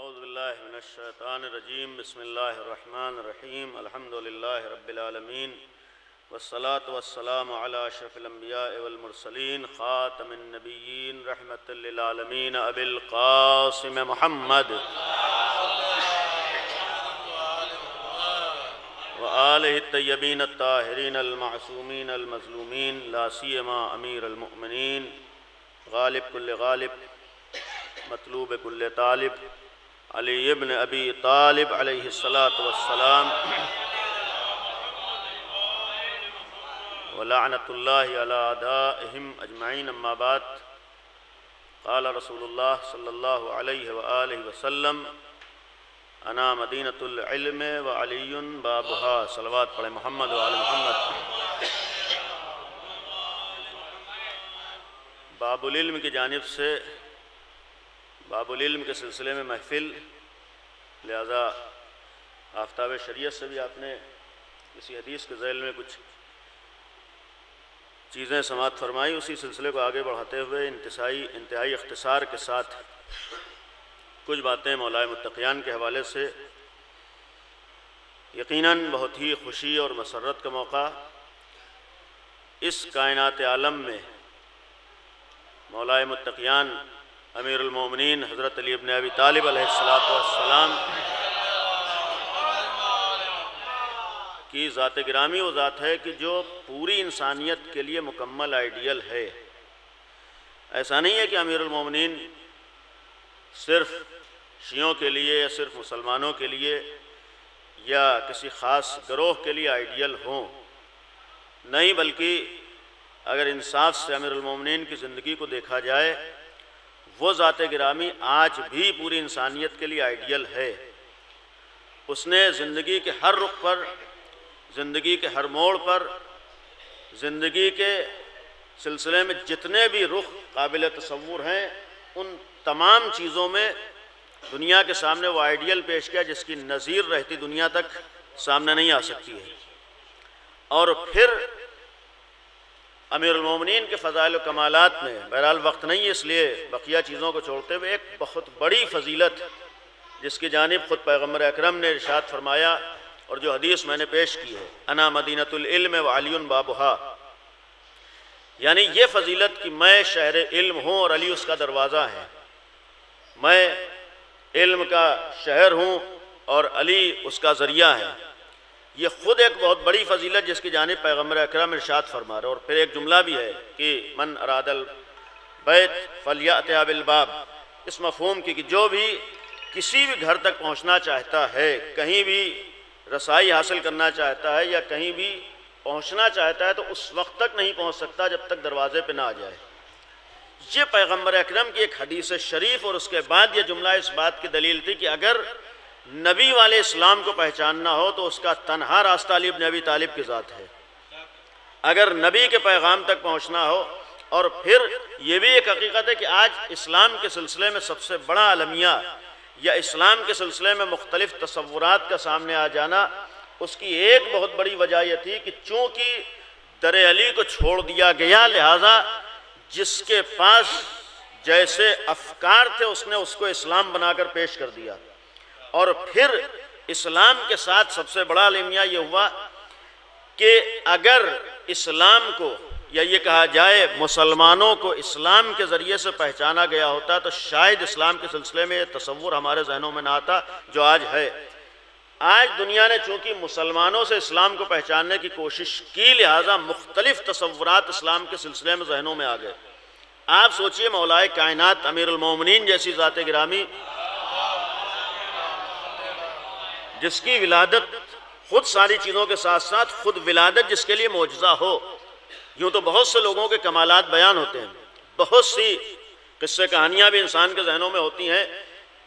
اعوذ باللہ من الشیطان الرجیم بسم اللہ الرحمن الرحیم الحمد للہ رب العالمین والصلاة والسلام علی اشرف الانبیاء والمرسلین خاتم النبیین رحمۃ للعالمین ابی القاسم محمد وآلہ الطیبین الطاہرین المعصومین المظلومین لا سیما امیر المؤمنین غالب کل غالب مطلوب کل طالب علی ابن ابی طالب علیہ الصلاۃ والسلام ولعنۃ اللہ علی اعدائہم اجمعین اما بعد قال رسول اللہ صلی اللہ علیہ وآلہ وسلم انا مدینۃ العلم وعلی بابہا صلوات پڑھیں محمد وعلی محمد۔ باب العلم کی جانب سے باب العلم کے سلسلے میں محفل، لہذا آفتاب شریعت سے بھی آپ نے کسی حدیث کے ذیل میں کچھ چیزیں سماعت فرمائی، اسی سلسلے کو آگے بڑھاتے ہوئے انتہائی اختصار کے ساتھ کچھ باتیں مولائے متقیان کے حوالے سے۔ یقیناً بہت ہی خوشی اور مسرت کا موقع اس کائنات عالم میں مولائے متقیان امیر المومنین حضرت علی ابن ابی طالب علیہ السلام کی ذات گرامی وہ ذات ہے کہ جو پوری انسانیت کے لیے مکمل آئیڈیل ہے۔ ایسا نہیں ہے کہ امیر المومنین صرف شیعوں کے لیے یا صرف مسلمانوں کے لیے یا کسی خاص گروہ کے لیے آئیڈیل ہوں، نہیں، بلکہ اگر انصاف سے امیر المومنین کی زندگی کو دیکھا جائے، وہ ذات گرامی آج بھی پوری انسانیت کے لیے آئیڈیل ہے۔ اس نے زندگی کے ہر رخ پر، زندگی کے ہر موڑ پر، زندگی کے سلسلے میں جتنے بھی رخ قابل تصور ہیں، ان تمام چیزوں میں دنیا کے سامنے وہ آئیڈیل پیش کیا جس کی نظیر رہتی دنیا تک سامنے نہیں آ سکتی ہے۔ اور پھر امیر المومنین کے فضائل و کمالات میں، بہرحال وقت نہیں اس لیے بقیہ چیزوں کو چھوڑتے ہوئے، ایک بہت بڑی فضیلت جس کی جانب خود پیغمبر اکرم نے ارشاد فرمایا اور جو حدیث میں نے پیش کی ہے، انا مدینۃ العلم وعلی بابہا، یعنی یہ فضیلت کہ میں شہر علم ہوں اور علی اس کا دروازہ ہے، میں علم کا شہر ہوں اور علی اس کا ذریعہ ہے۔ یہ خود ایک بہت بڑی فضیلت جس کی جانب پیغمبر اکرم ارشاد فرما رہے، اور پھر ایک جملہ بھی ہے کہ من اراد البیت فلیأتها بالباب، اس مفہوم کی کہ جو بھی کسی بھی گھر تک پہنچنا چاہتا ہے، کہیں بھی رسائی حاصل کرنا چاہتا ہے یا کہیں بھی پہنچنا چاہتا ہے، تو اس وقت تک نہیں پہنچ سکتا جب تک دروازے پہ نہ آ جائے۔ یہ پیغمبر اکرم کی ایک حدیث شریف اور اس کے بعد یہ جملہ اس بات کی دلیل تھی کہ اگر نبی والے اسلام کو پہچاننا ہو تو اس کا تنہا راستہ علی ابن ابی طالب کی ذات ہے۔ اگر نبی کے پیغام تک پہنچنا ہو، اور پھر یہ بھی ایک حقیقت ہے کہ آج اسلام کے سلسلے میں سب سے بڑا المیہ یا اسلام کے سلسلے میں مختلف تصورات کا سامنے آ جانا، اس کی ایک بہت بڑی وجہ یہ تھی کہ چونکہ در علی کو چھوڑ دیا گیا، لہٰذا جس کے پاس جیسے افکار تھے اس نے اس کو اسلام بنا کر پیش کر دیا۔ اور پھر اسلام کے ساتھ سب سے بڑا المیہ یہ ہوا کہ اگر اسلام کو، یا یہ کہا جائے مسلمانوں کو اسلام کے ذریعے سے پہچانا گیا ہوتا تو شاید اسلام کے سلسلے میں یہ تصور ہمارے ذہنوں میں نہ آتا جو آج ہے۔ آج دنیا نے چونکہ مسلمانوں سے اسلام کو پہچاننے کی کوشش کی، لہٰذا مختلف تصورات اسلام کے سلسلے میں ذہنوں میں آ گئے۔ آپ سوچئے مولائے کائنات امیر المومنین جیسی ذات گرامی، جس کی ولادت خود ساری چیزوں کے ساتھ ساتھ خود ولادت جس کے لیے معجزہ ہو۔ یوں تو بہت سے لوگوں کے کمالات بیان ہوتے ہیں، بہت سی قصے کہانیاں بھی انسان کے ذہنوں میں ہوتی ہیں،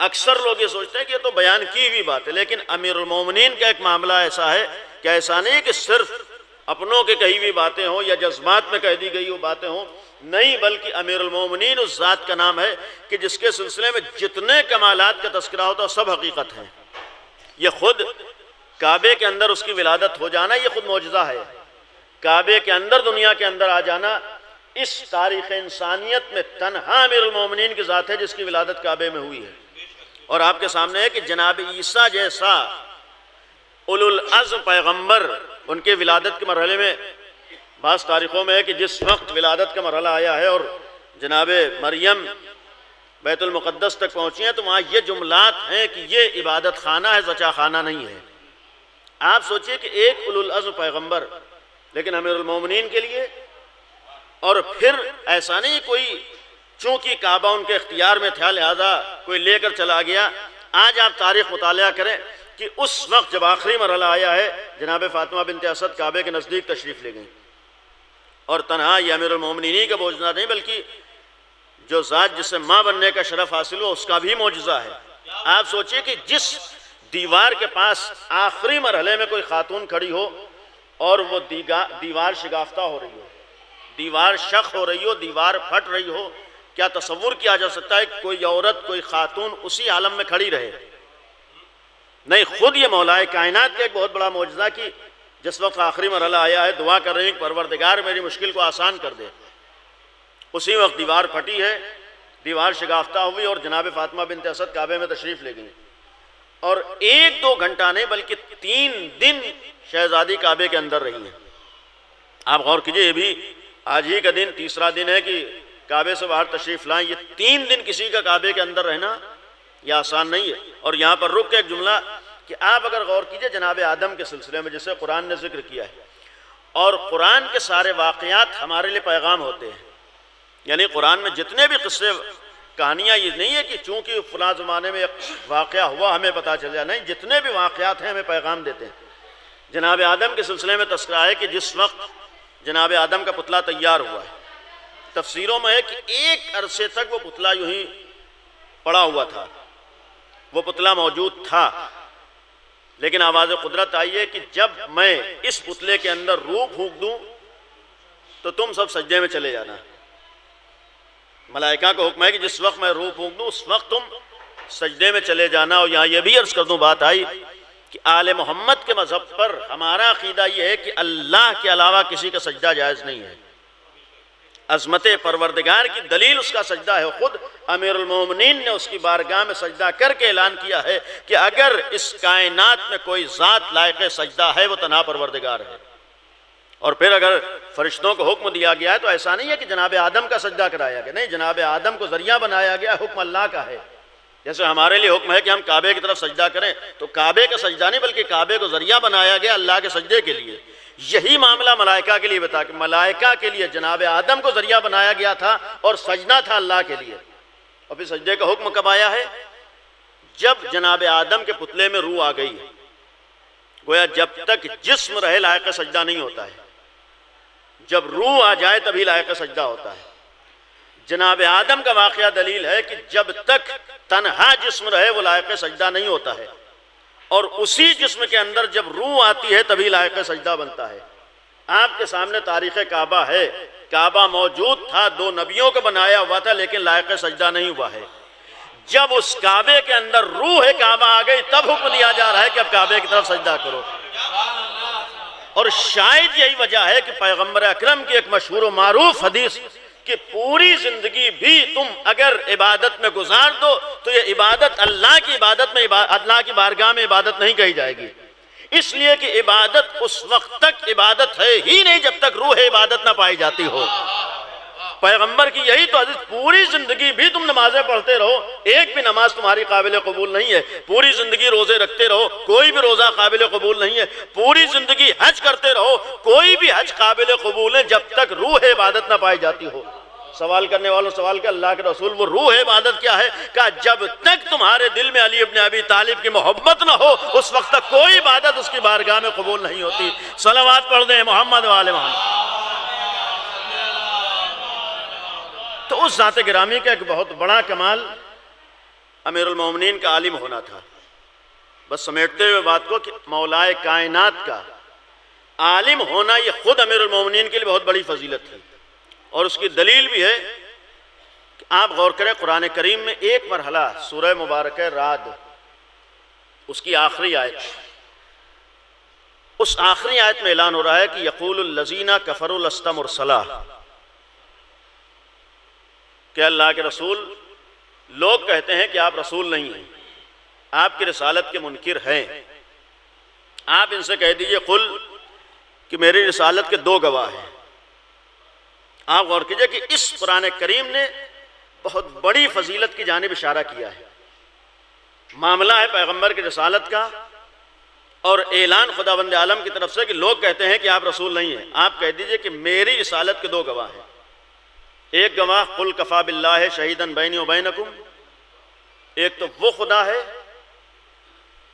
اکثر لوگ یہ سوچتے ہیں کہ یہ تو بیان کی ہوئی بات ہے، لیکن امیر المومنین کا ایک معاملہ ایسا ہے کہ ایسا نہیں کہ صرف اپنوں کے کہی ہوئی باتیں ہوں یا جذبات میں کہہ دی گئی وہ باتیں ہوں، نہیں، بلکہ امیر المومنین اس ذات کا نام ہے کہ جس کے سلسلے میں جتنے کمالات کا تذکرہ ہوتا ہے سب حقیقت ہیں۔ یہ خود کعبے کے اندر اس کی ولادت ہو جانا یہ خود معجزہ ہے۔ کعبے کے اندر، دنیا کے اندر آ جانا اس تاریخ انسانیت میں تنہا امیر المومنین کی ذات ہے جس کی ولادت کعبے میں ہوئی ہے۔ اور آپ کے سامنے ہے کہ جناب عیسیٰ جیسا اولو العزم پیغمبر ان کے ولادت کے مرحلے میں بعض تاریخوں میں ہے کہ جس وقت ولادت کا مرحلہ آیا ہے اور جناب مریم بیت المقدس تک پہنچی ہیں تو وہاں یہ جملات ہیں کہ یہ عبادت خانہ ہے، زچا خانہ نہیں ہے۔ آپ سوچئے کہ ایک اولو العزم پیغمبر لیکن امیر المومنین کے لیے، اور پھر ایسا نہیں کوئی چونکہ کعبہ ان کے اختیار میں تھا لہذا کوئی لے کر چلا گیا۔ آج آپ تاریخ مطالعہ کریں کہ اس وقت جب آخری مرحلہ آیا ہے جناب فاطمہ بنت اسد کعبے کے نزدیک تشریف لے گئیں، اور تنہا یہ امیر المومنین کا معجزہ نہیں بلکہ جو ذات جس سے ماں بننے کا شرف حاصل ہو اس کا بھی معجزہ ہے۔ آپ سوچئے کہ جس دیوار کے پاس آخری مرحلے میں کوئی خاتون کھڑی ہو اور وہ دیوار شگافتہ ہو رہی ہو، دیوار شق ہو رہی ہو، دیوار پھٹ رہی ہو، کیا تصور کیا جا سکتا ہے کہ کوئی عورت کوئی خاتون اسی عالم میں کھڑی رہے؟ نہیں، خود یہ مولائے کائنات کا ایک بہت بڑا معجزہ کہ جس وقت آخری مرحلہ آیا ہے دعا کر رہی ہیں کہ پروردگار میری مشکل کو آسان کر دے، اسی وقت دیوار پھٹی ہے، دیوار شگافتہ ہوئی اور جناب فاطمہ بنت اسد کعبے میں تشریف لے گئی، اور 1-2 گھنٹہ نہیں بلکہ 3 دن شہزادی کعبے کے اندر رہی ہیں۔ آپ غور کیجئے، یہ بھی آج ہی کا دن تیسرا دن ہے کہ کعبے سے باہر تشریف لائیں، یہ 3 دن کسی کا کعبے کے اندر رہنا یہ آسان نہیں ہے۔ اور یہاں پر رک کے ایک جملہ کہ آپ اگر غور کیجئے جناب آدم کے سلسلے میں جسے قرآن نے ذکر کیا ہے، اور قرآن کے سارے واقعات ہمارے لیے پیغام ہوتے ہیں، یعنی قرآن میں جتنے بھی قصے کہانیاں یہ نہیں ہے کہ چونکہ فلاں زمانے میں ایک واقعہ ہوا ہمیں پتہ چل جائے، نہیں، جتنے بھی واقعات ہیں ہمیں پیغام دیتے ہیں۔ جناب آدم کے سلسلے میں تذکرہ ہے کہ جس وقت جناب آدم کا پتلا تیار ہوا ہے، تفسیروں میں ہے کہ ایک عرصے تک وہ پتلا یوں ہی پڑا ہوا تھا، وہ پتلا موجود تھا، لیکن آواز قدرت آئی ہے کہ جب میں اس پتلے کے اندر روح پھونک دوں تو تم سب سجدے میں چلے جانا۔ ملائکہ کو حکم ہے کہ جس وقت میں روح پھونک دوں اس وقت تم سجدے میں چلے جانا۔ اور یہاں یہ بھی عرض کر دوں، بات آئی کہ آل محمد کے مذہب پر ہمارا عقیدہ یہ ہے کہ اللہ کے علاوہ کسی کا سجدہ جائز نہیں ہے۔ عظمت پروردگار کی دلیل اس کا سجدہ ہے، خود امیر المومنین نے اس کی بارگاہ میں سجدہ کر کے اعلان کیا ہے کہ اگر اس کائنات میں کوئی ذات لائق سجدہ ہے وہ تنہا پروردگار ہے۔ اور پھر اگر فرشتوں کو حکم دیا گیا ہے تو ایسا نہیں ہے کہ جناب آدم کا سجدہ کرایا گیا، نہیں، جناب آدم کو ذریعہ بنایا گیا، حکم اللہ کا ہے۔ جیسے ہمارے لیے حکم ہے کہ ہم کعبے کی طرف سجدہ کریں، تو کعبے کا سجدہ نہیں بلکہ کعبے کو ذریعہ بنایا گیا اللہ کے سجدے کے لیے۔ یہی معاملہ ملائکہ کے لیے بتا کہ ملائکہ کے لیے جناب آدم کو ذریعہ بنایا گیا تھا اور سجدہ تھا اللہ کے لیے۔ اور پھر سجدے کا حکم کب آیا ہے؟ جب جناب آدم کے پتلے میں روح آ گئی، گویا جب تک جسم رہے لائق سجدہ نہیں ہوتا ہے، جب روح آ جائے تبھی لائق سجدہ ہوتا ہے۔ جناب آدم کا واقعہ دلیل ہے کہ جب تک تنہا جسم رہے وہ لائق سجدہ نہیں ہوتا ہے، اور اسی جسم کے اندر جب روح آتی ہے تبھی لائق سجدہ بنتا ہے۔ آپ کے سامنے تاریخ کعبہ ہے، کعبہ موجود تھا، 2 نبیوں کو بنایا ہوا تھا لیکن لائق سجدہ نہیں ہوا ہے۔ جب اس کعبے کے اندر روح کعبہ آ گئی تب حکم دیا جا رہا ہے کہ اب کعبے کی طرف سجدہ کرو۔ اور شاید یہی وجہ ہے کہ پیغمبر اکرم کی ایک مشہور و معروف حدیث کہ پوری زندگی بھی تم اگر عبادت میں گزار دو تو یہ عبادت اللہ کی عبادت میں اللہ کی بارگاہ میں عبادت نہیں کہی جائے گی، اس لیے کہ عبادت اس وقت تک عبادت ہے ہی نہیں جب تک روح عبادت نہ پائی جاتی ہو۔ پیغمبر کی یہی تو حدیث، پوری زندگی بھی تم نمازیں پڑھتے رہو، ایک بھی نماز تمہاری قابل قبول نہیں ہے، پوری زندگی روزے رکھتے رہو، کوئی بھی روزہ قابل قبول نہیں ہے، پوری زندگی حج کرتے رہو، کوئی بھی حج قابل قبول ہے جب تک روح عبادت نہ پائی جاتی ہو۔ سوال کرنے والوں سوال کہ اللہ کے رسول وہ روح عبادت کیا ہے؟ کہا جب تک تمہارے دل میں علی ابن ابی طالب کی محبت نہ ہو اس وقت تک کوئی عبادت اس کی بارگاہ میں قبول نہیں ہوتی۔ صلوات پڑھ دیں محمد و آل محمد۔ تو اس ذات گرامی کا ایک بہت بڑا کمال امیر المومنین کا عالم ہونا تھا۔ بس سمیٹتے ہوئے بات کو کہ مولائے کائنات کا عالم ہونا یہ خود امیر المومنین کے لیے بہت بڑی فضیلت تھی، اور اس کی دلیل بھی ہے کہ آپ غور کریں قرآن کریم میں ایک مرحلہ سورہ مبارکہ رعد، اس کی آخری آیت، اس آخری آیت میں اعلان ہو رہا ہے کہ یقول الذین کفروا لست مرسلا، کہ اللہ کے رسول لوگ کہتے ہیں کہ آپ رسول نہیں ہیں۔ آپ کی رسالت کے منکر ہیں، آپ ان سے کہہ دیجئے قل کہ میری رسالت کے دو گواہ ہیں۔ آپ غور کیجئے کہ اس قرآن کریم نے بہت بڑی فضیلت کی جانب اشارہ کیا ہے۔ معاملہ ہے پیغمبر کی رسالت کا اور اعلان خداوند عالم کی طرف سے کہ لوگ کہتے ہیں کہ آپ رسول نہیں ہیں، آپ کہہ دیجئے کہ میری رسالت کے دو گواہ ہیں۔ ایک گواہ قل کفا باللہ شہیدن بینی و بینکم، ایک تو وہ خدا ہے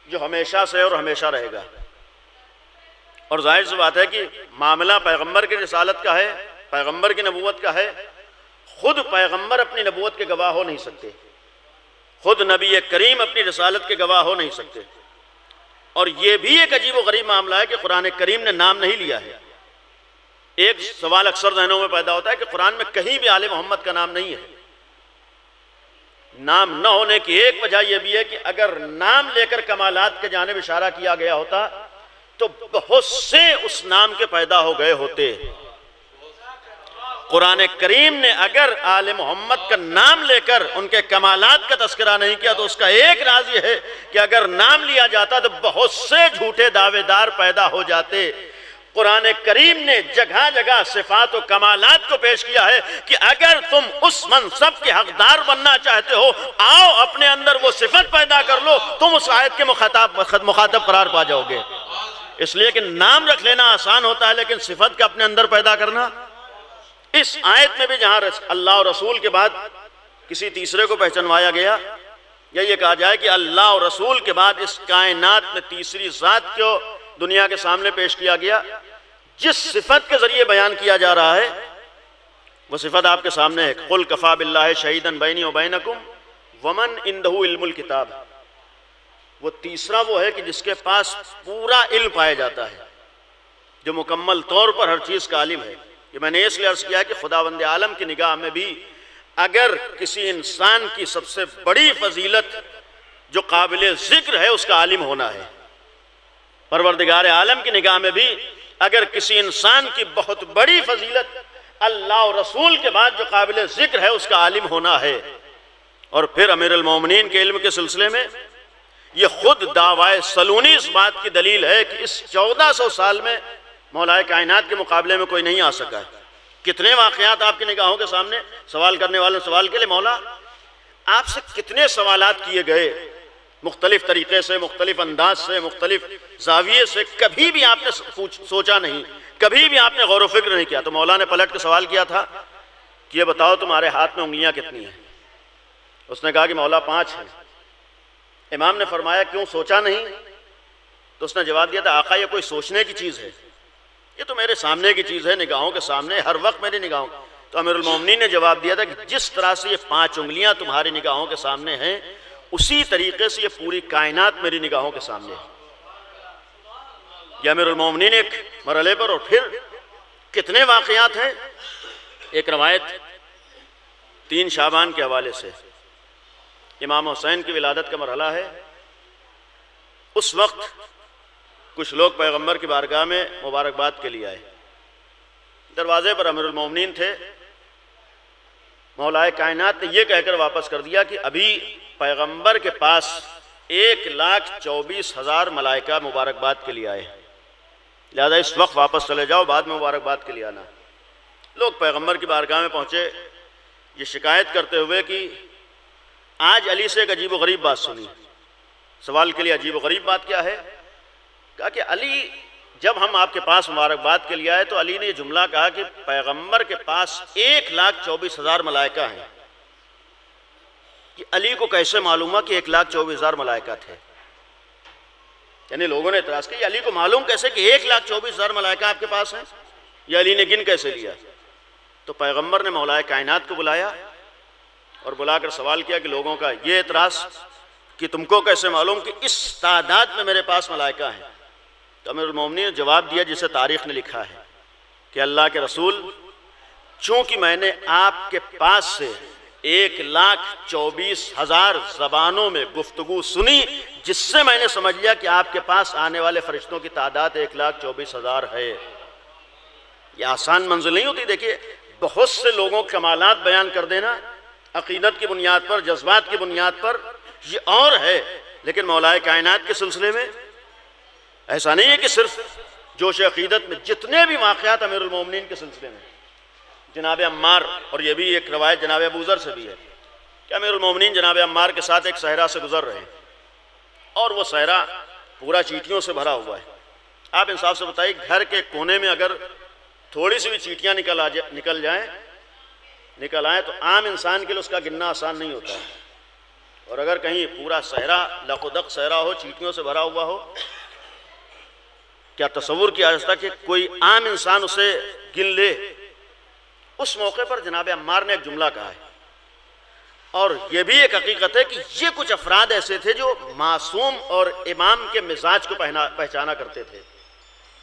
جو ہمیشہ سے اور ہمیشہ رہے گا، اور ظاہر سی بات ہے کہ معاملہ پیغمبر کی رسالت کا ہے، پیغمبر کی نبوت کا ہے۔ خود پیغمبر اپنی نبوت کے گواہ ہو نہیں سکتے، خود نبی کریم اپنی رسالت کے گواہ ہو نہیں سکتے، اور یہ بھی ایک عجیب و غریب معاملہ ہے کہ قرآن کریم نے نام نہیں لیا ہے۔ ایک سوال اکثر ذہنوں میں پیدا ہوتا ہے کہ قرآن میں کہیں بھی آل محمد کا نام نہیں ہے۔ نام نہ ہونے کی ایک وجہ یہ بھی ہے کہ اگر نام لے کر کمالات کے جانب اشارہ کیا گیا ہوتا تو بہت سے اس نام کے پیدا ہو گئے ہوتے۔ قرآن کریم نے اگر آل محمد کا نام لے کر ان کے کمالات کا تذکرہ نہیں کیا تو اس کا ایک راز یہ ہے کہ اگر نام لیا جاتا تو بہت سے جھوٹے دعوے دار پیدا ہو جاتے۔ قرآن کریم نے جگہ جگہ صفات و کمالات کو پیش کیا ہے کہ اگر تم اس منصب کے حقدار بننا چاہتے ہو، آؤ اپنے اندر وہ صفت پیدا کر لو، تم اس آیت کے مخاطب قرار پا جاؤ گے۔ اس لیے کہ نام رکھ لینا آسان ہوتا ہے، لیکن صفت کا اپنے اندر پیدا کرنا، اس آیت میں بھی جہاں اللہ اور رسول کے بعد کسی تیسرے کو پہچانوایا گیا، یا یہ کہا جائے کہ اللہ اور رسول کے بعد اس کائنات میں تیسری ذات کو دنیا کے سامنے پیش کیا گیا، جس صفت کے ذریعے بیان کیا جا رہا ہے وہ صفت آپ کے سامنے ہے۔ قل کفا باللہ شہیدن بینی و بینکم ومن عندہ علم الکتاب، وہ تیسرا وہ ہے کہ جس کے پاس پورا علم پایا جاتا ہے، جو مکمل طور پر ہر چیز کا عالم ہے۔ یہ میں نے اس لیے عرض کیا کہ خداوند عالم کی نگاہ میں بھی اگر کسی انسان کی سب سے بڑی فضیلت جو قابل ذکر ہے اس کا عالم ہونا ہے، پروردگار عالم کی نگاہ میں بھی اگر کسی انسان کی بہت بڑی فضیلت اللہ اور رسول کے بعد جو قابل ذکر ہے اس کا عالم ہونا ہے۔ اور پھر امیر المومنین کے علم کے سلسلے میں یہ خود دعوی سلونی اس بات کی دلیل ہے کہ اس 1400 سال میں مولا کائنات کے مقابلے میں کوئی نہیں آ سکا ہے۔ کتنے واقعات آپ کی نگاہوں کے سامنے، سوال کرنے والے سوال کے لئے مولا آپ سے کتنے سوالات کیے گئے، مختلف طریقے سے، مختلف انداز سے، مختلف زاویے سے، کبھی بھی آپ نے سوچا نہیں، کبھی بھی آپ نے غور و فکر نہیں کیا۔ تو مولا نے پلٹ کے سوال کیا تھا کہ یہ بتاؤ تمہارے ہاتھ میں انگلیاں کتنی ہیں؟ اس نے کہا کہ مولا 5 ہیں۔ امام نے فرمایا کیوں سوچا نہیں؟ تو اس نے جواب دیا تھا آقا یہ کوئی سوچنے کی چیز ہے، یہ تو میرے سامنے کی چیز ہے، نگاہوں کے سامنے، ہر وقت میری نگاہوں۔ تو امیر المومنین نے جواب دیا تھا کہ جس طرح سے یہ 5 انگلیاں تمہاری نگاہوں کے سامنے ہیں اسی طریقے سے یہ پوری کائنات میری نگاہوں کے سامنے ہے۔ یہ امیر المومنین ایک مرحلے پر، اور پھر کتنے واقعات ہیں۔ ایک روایت 3 شعبان کے حوالے سے، امام حسین کی ولادت کا مرحلہ ہے۔ اس وقت کچھ لوگ پیغمبر کی بارگاہ میں مبارکباد کے لیے آئے، دروازے پر امیر المومنین تھے۔ مولا کائنات نے یہ کہہ کر واپس کر دیا کہ ابھی پیغمبر کے پاس 1,24,000 ملائکہ مبارکباد کے لیے آئے، لہذا اس وقت واپس چلے جاؤ، بعد میں مبارکباد کے لیے آنا۔ لوگ پیغمبر کی بارگاہ میں پہنچے یہ شکایت کرتے ہوئے کہ آج علی سے ایک عجیب و غریب بات سنی۔ سوال کے لیے عجیب و غریب بات کیا ہے؟ کہا کہ علی جب ہم آپ کے پاس مبارکباد کے لیے آئے تو علی نے یہ جملہ کہا کہ پیغمبر کے پاس 1,24,000 ملائکہ ہیں۔ کہ علی کو کیسے معلوم ہوا کہ 1,24,000 ملائکہ تھے؟ یعنی لوگوں نے اعتراض کیا علی کو معلوم کیسے کہ 1,24,000 ملائکہ آپ کے پاس ہیں؟ یہ علی نے گن کیسے لیا؟ تو پیغمبر نے مولا کائنات کو بلایا اور بلا کر سوال کیا کہ لوگوں کا یہ اعتراض کہ تم کو کیسے معلوم کہ اس تعداد میں میرے پاس ملائکہ ہیں؟ تو امیر المومنین نے جواب دیا جسے تاریخ نے لکھا ہے کہ اللہ کے رسول، چونکہ میں نے آپ کے پاس سے 1,24,000 زبانوں میں گفتگو سنی، جس سے میں نے سمجھ لیا کہ آپ کے پاس آنے والے فرشتوں کی تعداد 1,24,000 ہے۔ یہ آسان منزل نہیں ہوتی۔ دیکھیے بہت سے لوگوں کے کمالات بیان کر دینا عقیدت کی بنیاد پر، جذبات کی بنیاد پر، یہ اور ہے لیکن مولا کائنات کے سلسلے میں ایسا نہیں ہے کہ صرف جوش عقیدت میں جتنے بھی واقعات امیر المومنین کے سلسلے میں، جناب عمار، اور یہ بھی ایک روایت جناب ابو ذر سے بھی ہے کہ امیر المومنین جناب عمار کے ساتھ ایک صحرا سے گزر رہے ہیں اور وہ صحرا پورا چیٹیوں سے بھرا ہوا ہے۔ آپ انصاف سے بتائیے، گھر کے کونے میں اگر تھوڑی سی بھی چیٹیاں نکل آئیں تو عام انسان کے لیے اس کا گننا آسان نہیں ہوتا ہے، اور اگر کہیں پورا صحرا لقدق صحرا ہو، چیٹیوں سے بھرا ہوا ہو، کیا تصور کیا جاتا کہ کوئی عام انسان اسے گن لے؟ اس موقع پر جناب عمار نے ایک جملہ کہا ہے، اور یہ بھی ایک حقیقت ہے کہ یہ کچھ افراد ایسے تھے جو معصوم اور امام کے مزاج کو پہچانا کرتے تھے۔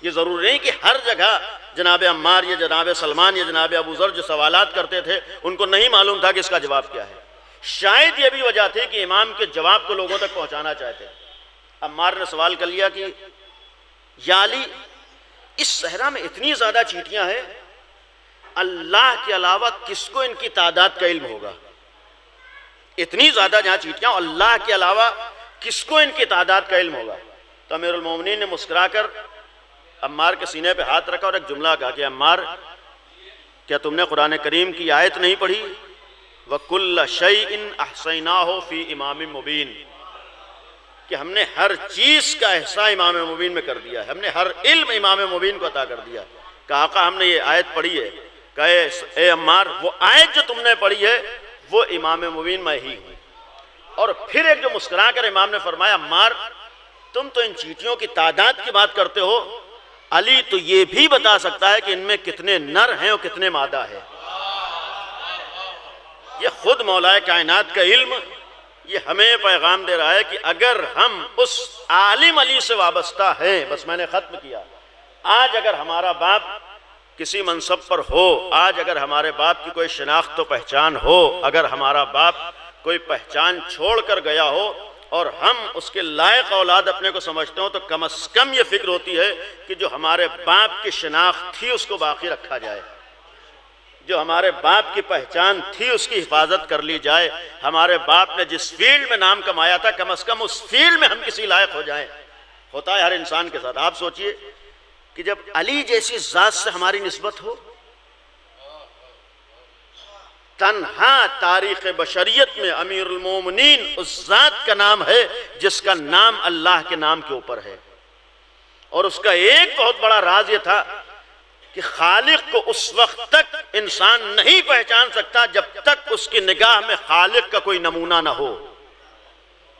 یہ ضروری نہیں کہ ہر جگہ جناب عمار یا جناب سلمان یا جناب ابو ذر جو سوالات کرتے تھے ان کو نہیں معلوم تھا کہ اس کا جواب کیا ہے۔ شاید یہ بھی وجہ تھی کہ امام کے جواب کو لوگوں تک پہنچانا چاہتے۔ عمار نے سوال کر لیا کہ یا علی، اس صحرا میں اتنی زیادہ چیٹیاں ہیں، اللہ کے علاوہ کس کو ان کی تعداد کا علم ہوگا؟ اتنی زیادہ جہاں چیٹیاں، اللہ کے علاوہ کس کو ان کی تعداد کا علم ہوگا؟ تو امیر المومنین نے مسکرا کر عمار کے سینے پہ ہاتھ رکھا اور ایک جملہ کہا کہ عمار، کیا تم نے قرآن کریم کی آیت نہیں پڑھی؟ وَكُلَّ شَيْءٍ أَحْصَيْنَاهُ فِي إِمَامٍ مُبِينٍ، کہ ہم نے ہر چیز کا احصاء امام مبین میں کر دیا ہے، ہم نے ہر علم امام مبین کو عطا کر دیا۔ کہا آقا ہم نے یہ آیت پڑھی ہے۔ کہے اے عمار، وہ آیت جو تم نے پڑھی ہے وہ امام مبین میں ہی ہوں۔ اور پھر ایک جو مسکرا کر امام نے فرمایا، عمار تم تو ان چیٹیوں کی تعداد کی بات کرتے ہو، علی تو یہ بھی بتا سکتا ہے کہ ان میں کتنے نر ہیں اور کتنے مادہ ہے۔ یہ خود مولا کائنات کا علم یہ ہمیں پیغام دے رہا ہے کہ اگر ہم اس عالم علی سے وابستہ ہیں، بس میں نے ختم کیا، آج اگر ہمارا باپ کسی منصب پر ہو، آج اگر ہمارے باپ کی کوئی شناخت و پہچان ہو، اگر ہمارا باپ کوئی پہچان چھوڑ کر گیا ہو اور ہم اس کے لائق اولاد اپنے کو سمجھتے ہوں، تو کم از کم یہ فکر ہوتی ہے کہ جو ہمارے باپ کی شناخت تھی اس کو باقی رکھا جائے، جو ہمارے باپ کی پہچان تھی اس کی حفاظت کر لی جائے، ہمارے باپ نے جس فیلڈ میں نام کمایا تھا کم از کم اس فیلڈ میں ہم کسی لائق ہو جائیں۔ ہوتا ہے ہر انسان کے ساتھ۔ آپ سوچئے کہ جب علی جیسی ذات سے ہماری نسبت ہو، تنہا تاریخ بشریت میں امیر المومنین اس ذات کا نام ہے جس کا نام اللہ کے نام کے اوپر ہے، اور اس کا ایک بہت بڑا راز یہ تھا کہ خالق کو اس وقت تک انسان نہیں پہچان سکتا جب تک اس کی نگاہ میں خالق کا کوئی نمونہ نہ ہو۔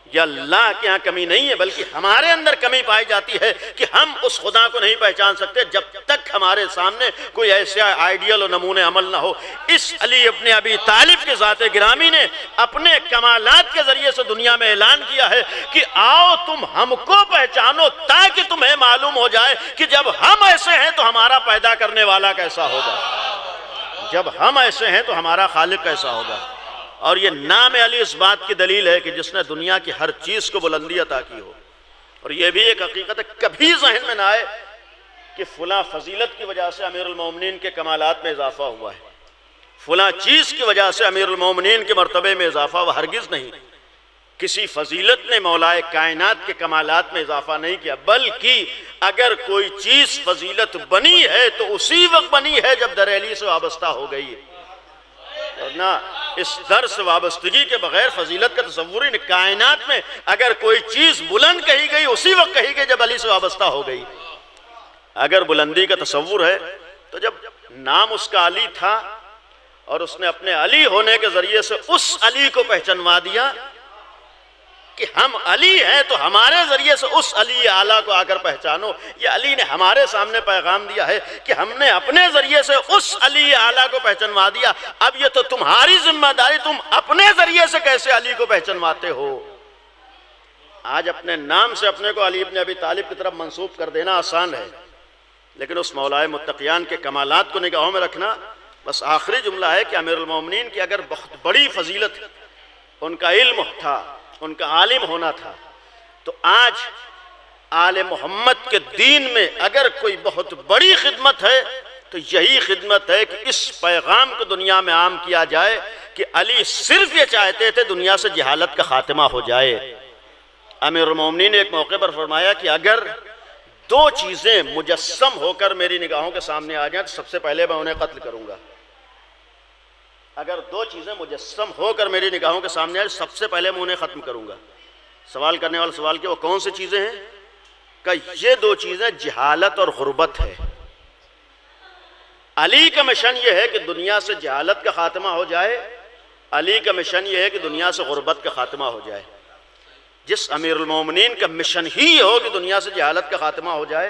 یہ اللہ کے ہاں کمی نہیں ہے، بلکہ ہمارے اندر کمی پائی جاتی ہے کہ ہم اس خدا کو نہیں پہچان سکتے جب تک ہمارے سامنے کوئی ایسا آئیڈیل و نمونے عمل نہ ہو۔ اس علی ابن ابی طالب کے ذات گرامی نے اپنے کمالات کے ذریعے سے دنیا میں اعلان کیا ہے کہ آؤ تم ہم کو پہچانو تاکہ تمہیں معلوم ہو جائے کہ جب ہم ایسے ہیں تو ہمارا پیدا کرنے والا کیسا ہوگا، جب ہم ایسے ہیں تو ہمارا خالق کیسا ہوگا۔ اور یہ نام علی اس بات کی دلیل ہے کہ جس نے دنیا کی ہر چیز کو بلندی عطا کی ہو۔ اور یہ بھی ایک حقیقت ہے، کبھی ذہن میں نہ آئے کہ فلاں فضیلت کی وجہ سے امیر المومنین کے کمالات میں اضافہ ہوا ہے، فلاں چیز کی وجہ سے امیر المومنین کے مرتبے میں اضافہ ہوا۔ ہرگز نہیں، کسی فضیلت نے مولا کائنات کے کمالات میں اضافہ نہیں کیا، بلکہ اگر کوئی چیز فضیلت بنی ہے تو اسی وقت بنی ہے جب در علی سے وابستہ ہو گئی ہے، ورنہ اس در سے وابستگی کے بغیر فضیلت کا تصور ہی نہیں۔ کائنات میں اگر کوئی چیز بلند کہی گئی اسی وقت کہی گئی جب علی سے وابستہ ہو گئی۔ اگر بلندی کا تصور ہے تو جب نام اس کا علی تھا اور اس نے اپنے علی ہونے کے ذریعے سے اس علی کو پہچانوا دیا کہ ہم علی ہیں تو ہمارے ذریعے سے اس علی اعلیٰ کو آ کر پہچانو، یہ علی نے ہمارے سامنے پیغام دیا ہے کہ ہم نے اپنے ذریعے سے اس علی اعلیٰ کو پہچانوا دیا۔ اب یہ تو تمہاری ذمہ داری، تم اپنے ذریعے سے کیسے علی کو پہچانواتے ہو۔ آج اپنے نام سے اپنے کو علی ابن ابی طالب کی طرف منسوب کر دینا آسان ہے، لیکن اس مولائے متقیان کے کمالات کو نگاہوں میں رکھنا۔ بس آخری جملہ ہے کہ امیر المومنین کی اگر بہت بڑی فضیلت ان کا علم تھا، ان کا عالم ہونا تھا، تو آج آل محمد کے دین میں اگر کوئی بہت بڑی خدمت ہے تو یہی خدمت ہے کہ اس پیغام کو دنیا میں عام کیا جائے کہ علی صرف یہ چاہتے تھے دنیا سے جہالت کا خاتمہ ہو جائے، امیر المومنین نے ایک موقع پر فرمایا کہ اگر دو چیزیں مجسم ہو کر میری نگاہوں کے سامنے آ جائیں تو سب سے پہلے میں انہیں قتل کروں گا. اگر دو چیزیں مجسم ہو کر میری نگاہوں کے سامنے آئیں سب سے پہلے میں انہیں ختم کروں گا. سوال کرنے والا سوال کیا وہ کون سی چیزیں ہیں؟ کہ یہ دو چیزیں جہالت اور غربت ہے. علی کا مشن یہ ہے کہ دنیا سے جہالت کا خاتمہ ہو جائے، علی کا مشن یہ ہے کہ دنیا سے غربت کا خاتمہ ہو جائے. جس امیر المومنین کا مشن ہی یہ ہو کہ دنیا سے جہالت کا خاتمہ ہو جائے،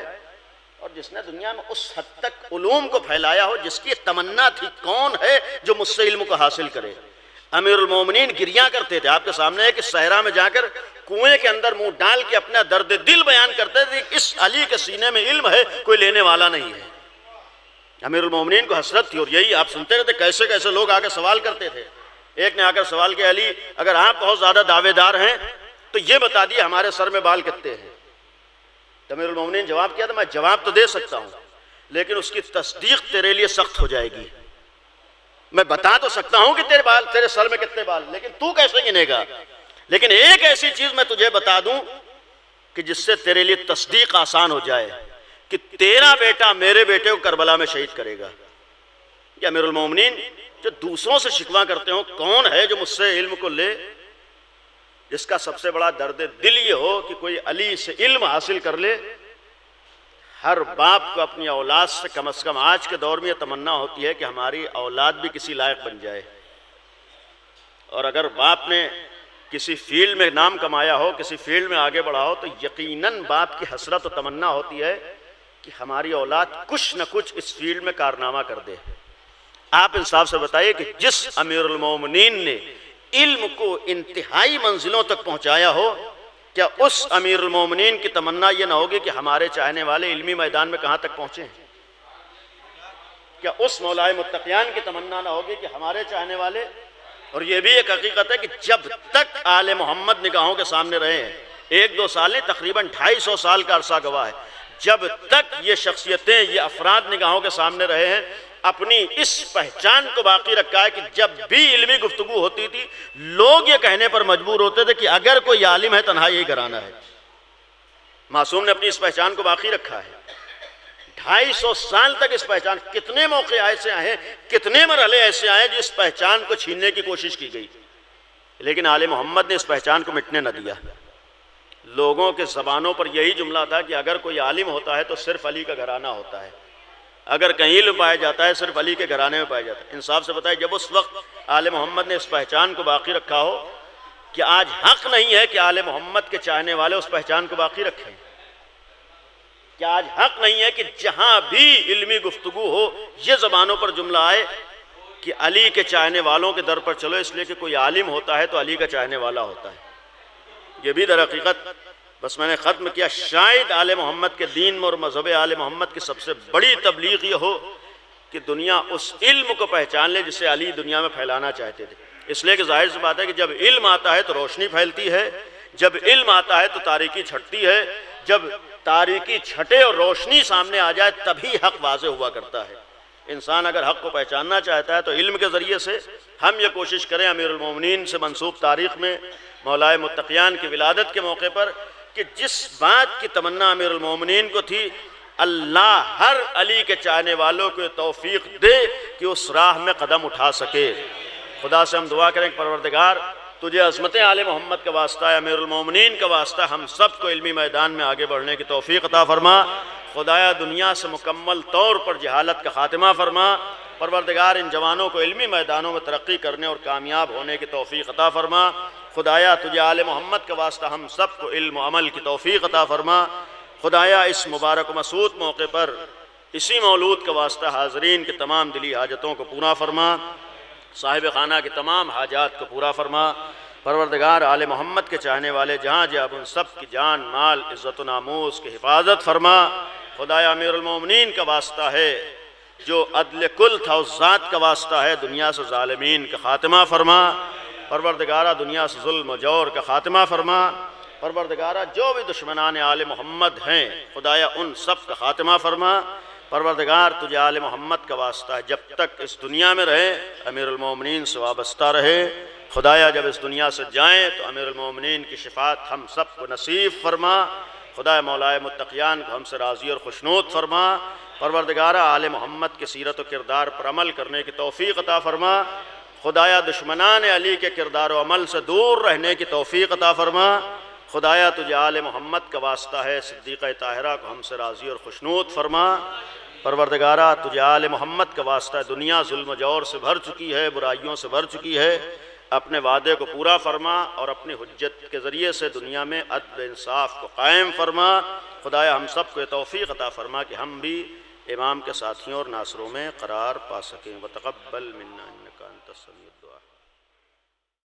اور جس نے دنیا میں اس حد تک علوم کو پھیلایا ہو، جس کی تمنا تھی کون ہے جو مجھ سے علم کو حاصل کرے. امیر المومنین گریاں کرتے تھے، آپ کے سامنے ہے کہ صحرا میں جا کر کنویں کے اندر منہ ڈال کے اپنا درد دل بیان کرتے تھے کہ اس علی کے سینے میں علم ہے، کوئی لینے والا نہیں ہے. امیر المومنین کو حسرت تھی، اور یہی آپ سنتے رہتے کیسے کیسے لوگ آ کے سوال کرتے تھے. ایک نے آ کر سوال کیا، علی اگر آپ بہت زیادہ دعوے دار ہیں تو یہ بتا دیے ہمارے سر میں بال کتنے ہیں. تو امیر المومنین جواب کیا تھا، میں جواب تو دے سکتا ہوں لیکن اس کی تصدیق تیرے لیے سخت ہو جائے گی. میں بتا تو سکتا ہوں کہ تیرے سر میں کتنے بال، لیکن تو کیسے گنے گا. لیکن ایک ایسی چیز میں تجھے بتا دوں کہ جس سے تیرے لیے تصدیق آسان ہو جائے کہ تیرا بیٹا میرے بیٹے کو کربلا میں شہید کرے گا. یہ امیر المومنین جو دوسروں سے شکوہ کرتے ہوں کون ہے جو مجھ سے علم کو لے، جس کا سب سے بڑا درد دل یہ ہو کہ کوئی علی سے علم حاصل کر لے. ہر باپ کو اپنی اولاد سے کم از کم آج کے دور میں یہ تمنا ہوتی ہے کہ ہماری اولاد بھی کسی لائق بن جائے. اور اگر باپ نے کسی فیلڈ میں نام کمایا ہو، کسی فیلڈ میں آگے بڑھا ہو، تو یقیناً باپ کی حسرت و تمنا ہوتی ہے کہ ہماری اولاد کچھ نہ کچھ اس فیلڈ میں کارنامہ کر دے. آپ انصاف سے بتائیے کہ جس امیر المومنین نے علم کو انتہائی منزلوں تک پہنچایا ہو، کیا اس امیر المومنین کی تمنا یہ نہ ہوگی کہ ہمارے چاہنے والے علمی میدان میں کہاں تک پہنچے ہیں؟ کیا اس مولائے متقیان کی تمنا نہ ہوگی کہ ہمارے چاہنے والے، اور یہ بھی ایک حقیقت ہے کہ جب تک آل محمد نگاہوں کے سامنے رہے ہیں، 1-2 سال نہیں تقریباً 250 سال کا عرصہ گواہ ہے، جب تک یہ شخصیتیں، یہ افراد نگاہوں کے سامنے رہے ہیں، اپنی اس پہچان کو باقی رکھا ہے کہ جب بھی علمی گفتگو ہوتی تھی لوگ یہ کہنے پر مجبور ہوتے تھے کہ اگر کوئی عالم ہے تنہا یہی گھرانہ ہے. معصوم نے اپنی اس پہچان کو باقی رکھا ہے. 250 سال تک اس پہچان، کتنے موقع ایسے آئے، کتنے مرحلے ایسے آئے جس پہچان کو چھیننے کی کوشش کی گئی، لیکن آل محمد نے اس پہچان کو مٹنے نہ دیا. لوگوں کے زبانوں پر یہی جملہ تھا کہ اگر کوئی عالم ہوتا ہے تو صرف علی کا گھرانہ ہوتا ہے، اگر کہیں علم پایا جاتا ہے صرف علی کے گھرانے میں پایا جاتا ہے. انصاف سے بتائے جب اس وقت آل محمد نے اس پہچان کو باقی رکھا ہو کہ آج حق نہیں ہے کہ آل محمد کے چاہنے والے اس پہچان کو باقی رکھیں، کیا آج حق نہیں ہے کہ جہاں بھی علمی گفتگو ہو یہ زبانوں پر جملہ آئے کہ علی کے چاہنے والوں کے در پر چلو، اس لیے کہ کوئی عالم ہوتا ہے تو علی کا چاہنے والا ہوتا ہے. یہ بھی در حقیقت، بس میں نے ختم کیا، شاید آل محمد کے دین میں اور مذہب آل محمد کی سب سے بڑی تبلیغ یہ ہو کہ دنیا اس علم کو پہچان لے جسے علی دنیا میں پھیلانا چاہتے تھے. اس لیے کہ ظاہر سی بات ہے کہ جب علم آتا ہے تو روشنی پھیلتی ہے، جب علم آتا ہے تو تاریکی چھٹتی ہے، جب تاریکی چھٹے اور روشنی سامنے آ جائے تبھی حق واضح ہوا کرتا ہے. انسان اگر حق کو پہچاننا چاہتا ہے تو علم کے ذریعے سے ہم یہ کوشش کریں امیر المومنین سے منسوب تاریخ میں مولائے متقیان کی ولادت کے موقع پر کہ جس بات کی تمنا امیر المومنین کو تھی، اللہ ہر علی کے چاہنے والوں کو توفیق دے کہ اس راہ میں قدم اٹھا سکے. خدا سے ہم دعا کریں کہ پروردگار تجھے عظمت آل محمد کا واسطہ ہے، امیر المومنین کا واسطہ، ہم سب کو علمی میدان میں آگے بڑھنے کی توفیق عطا فرما. خدایا دنیا سے مکمل طور پر جہالت کا خاتمہ فرما. پروردگار ان جوانوں کو علمی میدانوں میں ترقی کرنے اور کامیاب ہونے کی توفیق عطا فرما. خدایا تجھے آل محمد کا واسطہ ہم سب کو علم و عمل کی توفیق عطا فرما. خدایا اس مبارک و مسعود موقع پر اسی مولود کا واسطہ حاضرین کے تمام دلی حاجتوں کو پورا فرما، صاحب خانہ کی تمام حاجات کو پورا فرما. پروردگار آل محمد کے چاہنے والے جہاں جہاں ان سب کی جان مال عزت و ناموس کی حفاظت فرما. خدایا امیر المومنین کا واسطہ ہے، جو عدل کل تھا اس ذات کا واسطہ ہے، دنیا سے ظالمین کا خاتمہ فرما. پروردگارہ دنیا سے ظلم و جور کا خاتمہ فرما. پروردگارہ جو بھی دشمنان آل محمد ہیں خدایا ان سب کا خاتمہ فرما. پروردگار تجھے آل محمد کا واسطہ ہے، جب تک اس دنیا میں رہے امیر المومنین سے وابستہ رہے. خدایا جب اس دنیا سے جائیں تو امیر المومنین کی شفاعت ہم سب کو نصیب فرما، خدایا مولائے متقیان کو ہم سے راضی اور خوشنود فرما، پروردگارہ آل محمد کے سیرت و کردار پر عمل کرنے کی توفیق عطا فرما، خدایا دشمنان علی کے کردار و عمل سے دور رہنے کی توفیق عطا فرما، خدایا تجھے آل محمد کا واسطہ ہے صدیقہ طاہرہ کو ہم سے راضی اور خوشنود فرما، پروردگارہ تجھے آل محمد کا واسطہ ہے، دنیا ظلم و جور سے بھر چکی ہے، برائیوں سے بھر چکی ہے، اپنے وعدے کو پورا فرما اور اپنی حجت کے ذریعے سے دنیا میں عدل انصاف کو قائم فرما، خدایا ہم سب کو یہ توفیق عطا فرما کہ ہم بھی امام کے ساتھیوں اور ناصروں میں قرار پا سکیں، وتقبل منا انک انت السمیع الدعاء۔